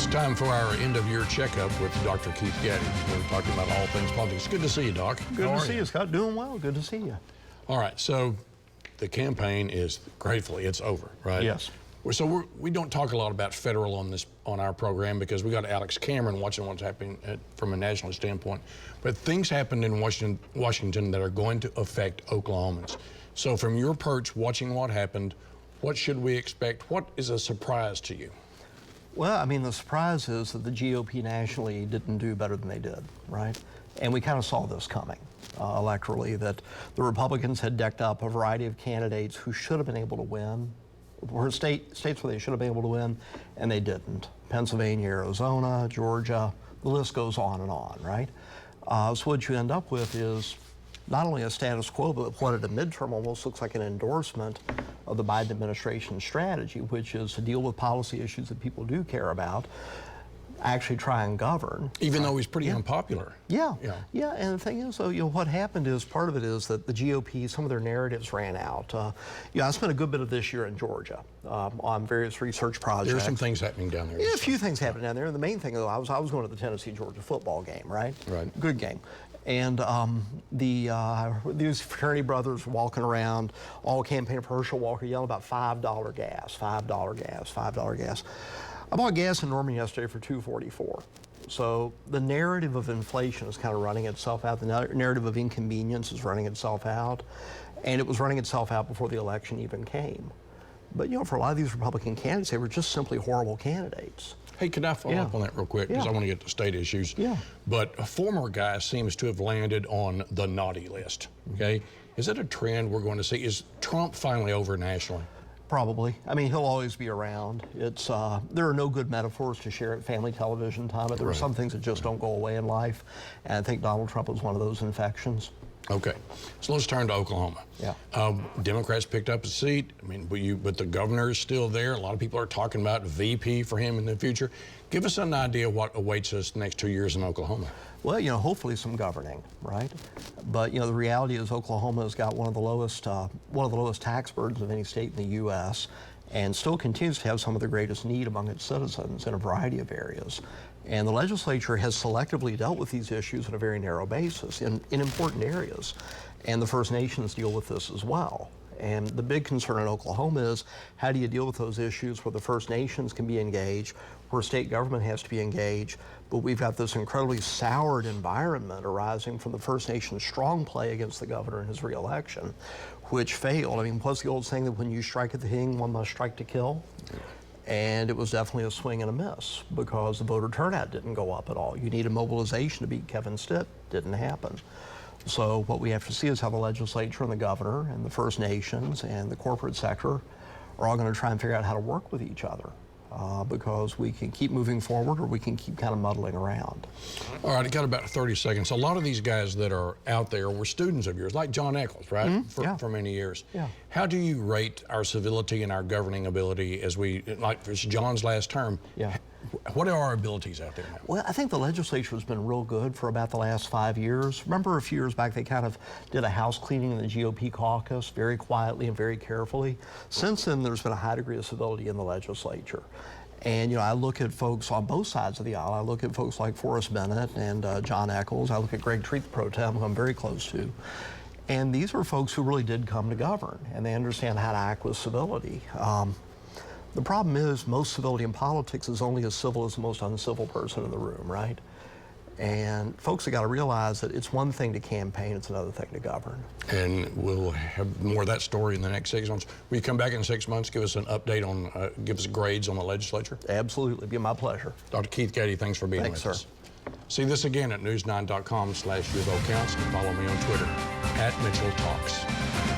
It's time for our end-of-year checkup with Dr. Keith Gåddie. We're talking about all things politics. Good to see you, Doc. Good to see you, Scott. Doing well. Good to see you. All right, so the campaign is, gratefully, it's over, right? Yes. So we don't talk a lot about federal on our program because we got Alex Cameron watching what's happening from a national standpoint. But things happened in Washington that are going to affect Oklahomans. So from your perch watching what happened, what should we expect? What is a surprise to you? Well, I mean, the surprise is that the GOP nationally didn't do better than they did, right? And we kind of saw this coming electorally, that the Republicans had decked up a variety of candidates who should have been able to win, or states where they should have been able to win, and they didn't. Pennsylvania, Arizona, Georgia, the list goes on, right? So what you end up with is not only a status quo, but what at a midterm almost looks like an endorsement of the Biden administration's strategy, which is to deal with policy issues that people do care about, actually try and govern. Even though he's pretty unpopular. Yeah, and the thing is, though, what happened is, part of it is that the GOP, some of their narratives ran out. I spent a good bit of this year in Georgia on various research projects. There's some things happening down there. Yeah, a few things happening down there. And the main thing, though, I was going to the Tennessee-Georgia football game, right? Right. Good game. And these fraternity brothers walking around, all campaigning for Herschel Walker, yelling about $5 gas, $5 gas, $5 gas. I bought gas in Norman yesterday for $2.44. So the narrative of inflation is kind of running itself out. The narrative of inconvenience is running itself out. And it was running itself out before the election even came. But, for a lot of these Republican candidates, they were just simply horrible candidates. Hey, can I follow up on that real quick? Because I want to get to state issues. Yeah. But a former guy seems to have landed on the naughty list, okay? Is that a trend we're going to see? Is Trump finally over nationally? Probably. I mean, he'll always be around. It's there are no good metaphors to share at family television time, but there are some things that just don't go away in life. And I think Donald Trump was one of those infections. Okay, so let's turn to Oklahoma. Yeah. Democrats picked up a seat. I mean, but the governor is still there. A lot of people are talking about VP for him in the future. Give us an idea what awaits us the next 2 years in Oklahoma. Well, hopefully some governing, right? But the reality is Oklahoma has got one of the lowest tax burdens of any state in the U.S. and still continues to have some of the greatest need among its citizens in a variety of areas. And the legislature has selectively dealt with these issues on a very narrow basis in important areas. And the First Nations deal with this as well. And the big concern in Oklahoma is, how do you deal with those issues where the First Nations can be engaged, where state government has to be engaged, but we've got this incredibly soured environment arising from the First Nations strong play against the governor in his reelection, which failed. I mean, plus the old saying that when you strike at the king, one must strike to kill. And it was definitely a swing and a miss because the voter turnout didn't go up at all. You needed mobilization to beat Kevin Stitt. Didn't happen. So what we have to see is how the legislature and the governor and the First Nations and the corporate sector are all going to try and figure out how to work with each other because we can keep moving forward or we can keep kind of muddling around. All right, I got about 30 seconds. A lot of these guys that are out there were students of yours, like John Eccles, right? For many years. Yeah. How do you rate our civility and our governing ability as like for John's last term? Yeah. What are our abilities out there now? Well, I think the legislature has been real good for about the last 5 years. Remember a few years back, they kind of did a house cleaning in the GOP caucus very quietly and very carefully. Since then, there's been a high degree of civility in the legislature. And, I look at folks on both sides of the aisle. I look at folks like Forrest Bennett and John Eccles. I look at Greg Treat, the pro tem, who I'm very close to. And these are folks who really did come to govern, and they understand how to act with civility. The problem is most civility in politics is only as civil as the most uncivil person in the room, right? And folks have got to realize that it's one thing to campaign, it's another thing to govern. And we'll have more of that story in the next 6 months. Will you come back in 6 months, give us an update on, give us grades on the legislature? Absolutely, it'd be my pleasure. Dr. Keith Gåddie, thanks for being with us. See this again at news9.com/YourVoteCounts and follow me on Twitter @MitchellTalks.